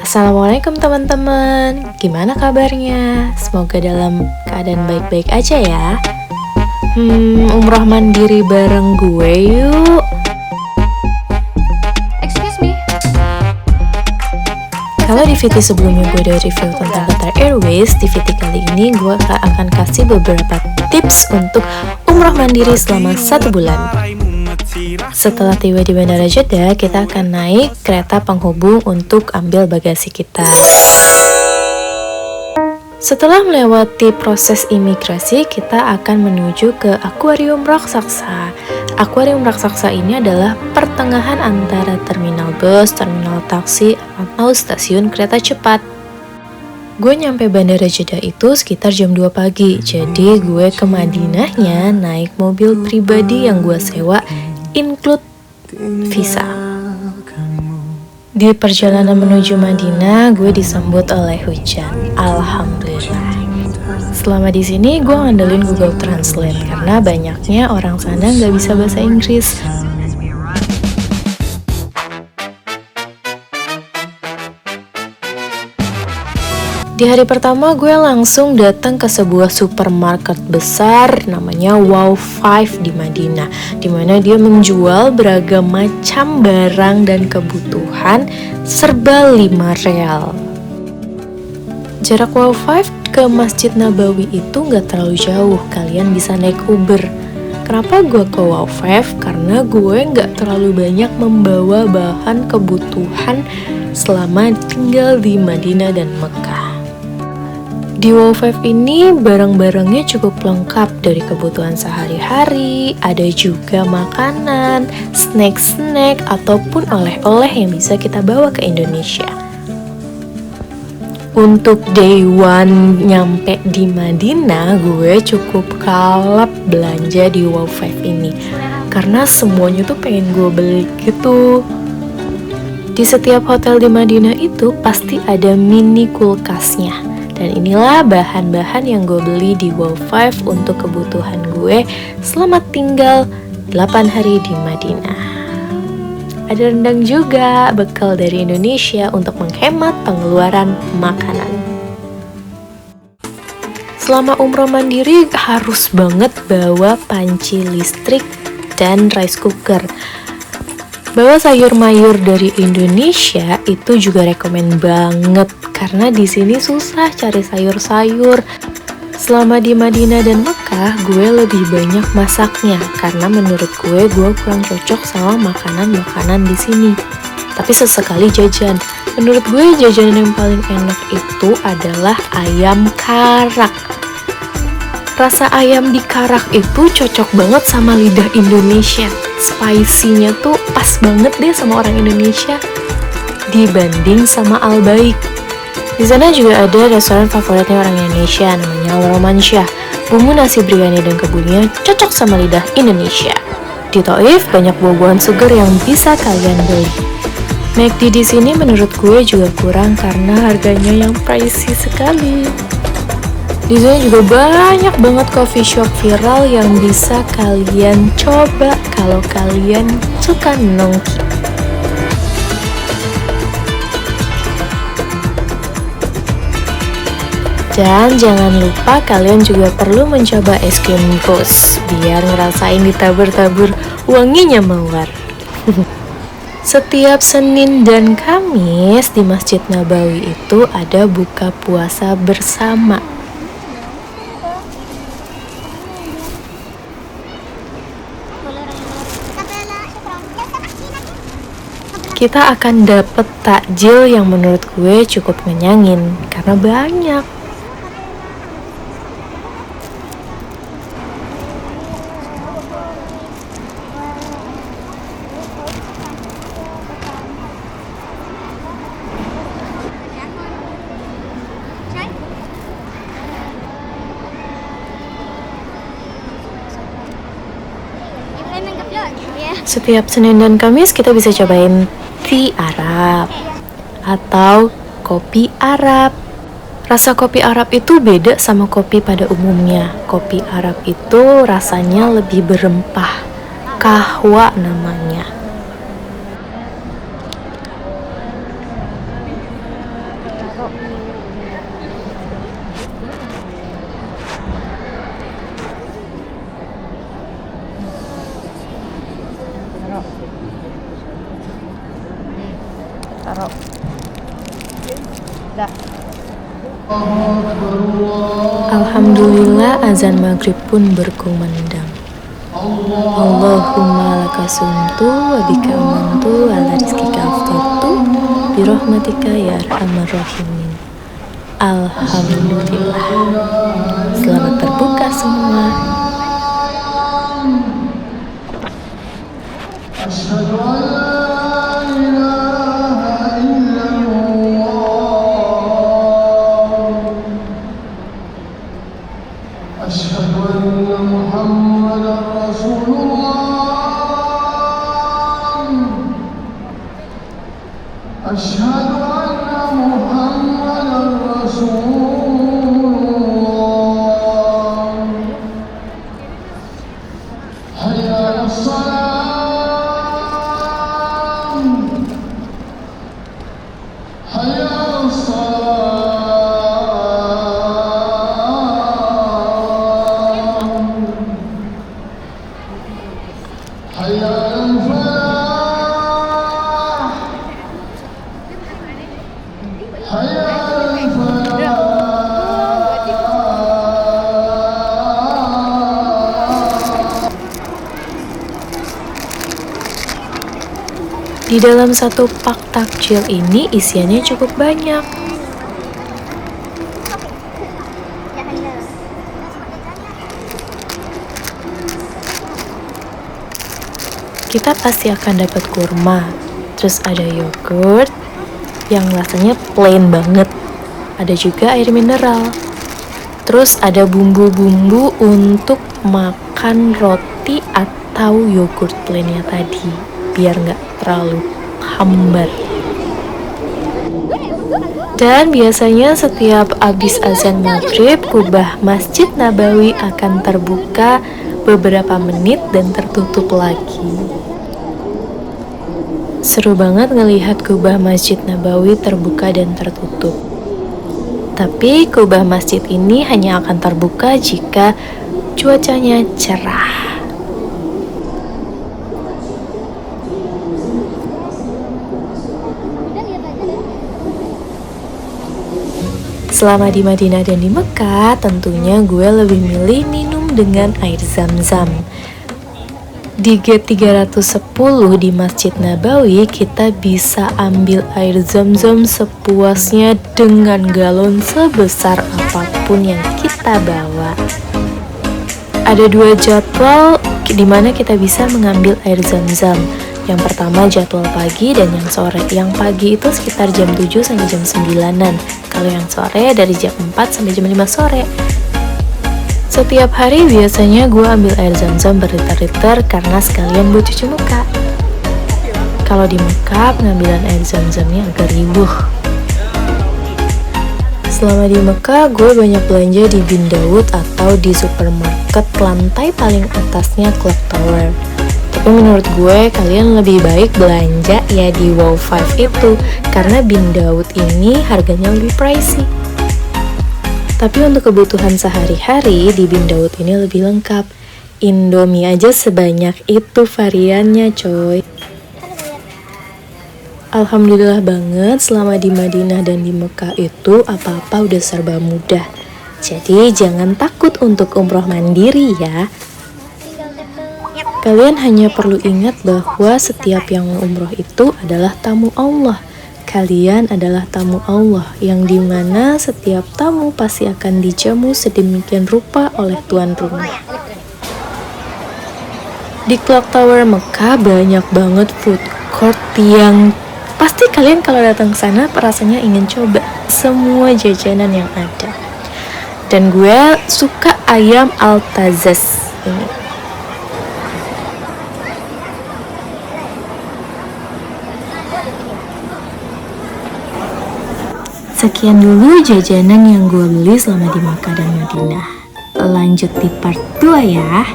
Assalamualaikum teman-teman, gimana kabarnya? Semoga dalam keadaan baik-baik aja ya. Umrah mandiri bareng gue yuk. Excuse me. Kalau di VT sebelumnya gue udah review tentang Qatar Airways, di VT kali ini gue akan kasih beberapa tips untuk umrah mandiri selama 1 bulan. Setelah tiba di Bandara Jeddah, kita akan naik kereta penghubung untuk ambil bagasi kita. Setelah melewati proses imigrasi, kita akan menuju ke akuarium raksasa. Akuarium raksasa ini adalah pertengahan antara terminal bus, terminal taksi, atau stasiun kereta cepat. Gue nyampe Bandara Jeddah itu sekitar jam 2 pagi, jadi gue ke Madinahnya naik mobil pribadi yang gue sewa, include visa. Di perjalanan menuju Madinah, gue disambut oleh hujan. Alhamdulillah. Selama di sini, gue ngandelin Google Translate karena banyaknya orang sana nggak bisa bahasa Inggris. Di hari pertama gue langsung datang ke sebuah supermarket besar namanya Wow 5 di Madinah, dimana dia menjual beragam macam barang dan kebutuhan serba 5 real. Jarak Wow 5 ke Masjid Nabawi itu gak terlalu jauh, kalian bisa naik Uber. Kenapa gue ke Wow 5? Karena gue gak terlalu banyak membawa bahan kebutuhan selama tinggal di Madinah dan Mekah. Di Wow 5 ini barang-barangnya cukup lengkap, dari kebutuhan sehari-hari, ada juga makanan, snack-snack, ataupun oleh-oleh yang bisa kita bawa ke Indonesia. Untuk day one nyampe di Madinah, gue cukup kalap belanja di Wow 5 ini, karena semuanya tuh pengen gue beli gitu. Di setiap hotel di Madinah itu pasti ada mini kulkasnya. Dan inilah bahan-bahan yang gue beli di Wow 5 untuk kebutuhan gue selama tinggal 8 hari di Madinah. Ada rendang juga, bekal dari Indonesia untuk menghemat pengeluaran makanan. Selama umroh mandiri harus banget bawa panci listrik dan rice cooker. Bawa sayur mayur dari Indonesia itu juga rekomen banget, karena di sini susah cari sayur-sayur. Selama di Madinah dan Mekah, gue lebih banyak masaknya karena menurut gue kurang cocok sama makanan-makanan di sini. Tapi sesekali jajan. Menurut gue jajanan yang paling enak itu adalah ayam karak. Rasa ayam di karak itu cocok banget sama lidah Indonesia. Spicy-nya tuh pas banget deh sama orang Indonesia dibanding sama Al-Baik. Di sana juga ada restoran favoritnya orang Indonesia namanya Al-Romansyah. Bumbu nasi biryani dan kebunnya cocok sama lidah Indonesia. Di Taif banyak buah-buahan segar yang bisa kalian beli. McD di sini menurut gue juga kurang karena harganya yang pricey sekali. Di sini juga banyak banget coffee shop viral yang bisa kalian coba kalau kalian suka nongki. Dan jangan lupa kalian juga perlu mencoba es krim rose biar ngerasain ditabur-tabur wanginya mawar. Setiap Senin dan Kamis di Masjid Nabawi itu ada buka puasa bersama. Kita akan dapet takjil yang menurut gue cukup ngenyangin karena banyak. Setiap Senin dan Kamis kita bisa cobain tea Arab atau kopi Arab. Rasa kopi Arab itu beda sama kopi pada umumnya. Kopi Arab itu rasanya lebih berempah, kahwa namanya. taruh. Dah. Alhamdulillah azan maghrib pun berkumandang. Allahumma lakasuntu wa bika amantu ala rizkika aftartu birahmatika ya arhamar rahimin. Alhamdulillah. Selamat berbuka semua. أشهد أن محمدا رسول الله أشهد أن محمدا رسول الله حي على الصلاة حي على الصلاة حي على الفلاح حي على الفلاح. Di dalam satu pak takjil ini isiannya cukup banyak. Kita pasti akan dapat kurma, terus ada yogurt yang rasanya plain banget. Ada juga air mineral. Terus ada bumbu-bumbu untuk makan roti atau yogurt plainnya tadi, biar nggak terlalu hambar. Dan biasanya setiap habis azan maghrib, kubah Masjid Nabawi akan terbuka beberapa menit dan tertutup lagi. Seru banget ngelihat kubah Masjid Nabawi terbuka dan tertutup. Tapi kubah masjid ini hanya akan terbuka jika cuacanya cerah. Selama di Madinah dan di Mekah, tentunya gue lebih milih minum dengan air zam-zam. Di gate 310 di Masjid Nabawi, kita bisa ambil air zam-zam sepuasnya dengan galon sebesar apapun yang kita bawa. Ada 2 jadwal di mana kita bisa mengambil air zam-zam. Yang pertama jadwal pagi dan yang sore. Yang pagi itu sekitar jam 7 sampai jam 9-an. Kalau yang sore dari jam 4 sampai jam 5 sore. Setiap hari biasanya gue ambil air zam-zam berliter-liter karena sekalian buat cuci muka. Kalau di Mekah pengambilan air zam-zamnya agak ribuh. Selama di Mekah gue banyak belanja di Bin Daud atau di supermarket lantai paling atasnya Clock Tower. Tapi menurut gue kalian lebih baik belanja ya di Wow 5 itu, karena Bin Daud ini harganya lebih pricey. Tapi untuk kebutuhan sehari-hari di Bin Daud ini lebih lengkap. Indomie aja sebanyak itu variannya coy. Alhamdulillah banget selama di Madinah dan di Mekah itu apa-apa udah serba mudah. Jadi jangan takut untuk umroh mandiri ya. Kalian hanya perlu ingat bahwa setiap yang umroh itu adalah tamu Allah. Kalian adalah tamu Allah yang dimana setiap tamu pasti akan dijamu sedemikian rupa oleh tuan rumah. Di Clock Tower Mekah banyak banget food court yang pasti kalian kalau datang ke sana rasanya ingin coba semua jajanan yang ada. Dan gue suka ayam Altazaz ini. Sekian dulu jajanan yang gue beli selama di Makkah dan Madinah. Lanjut di part 2 ya.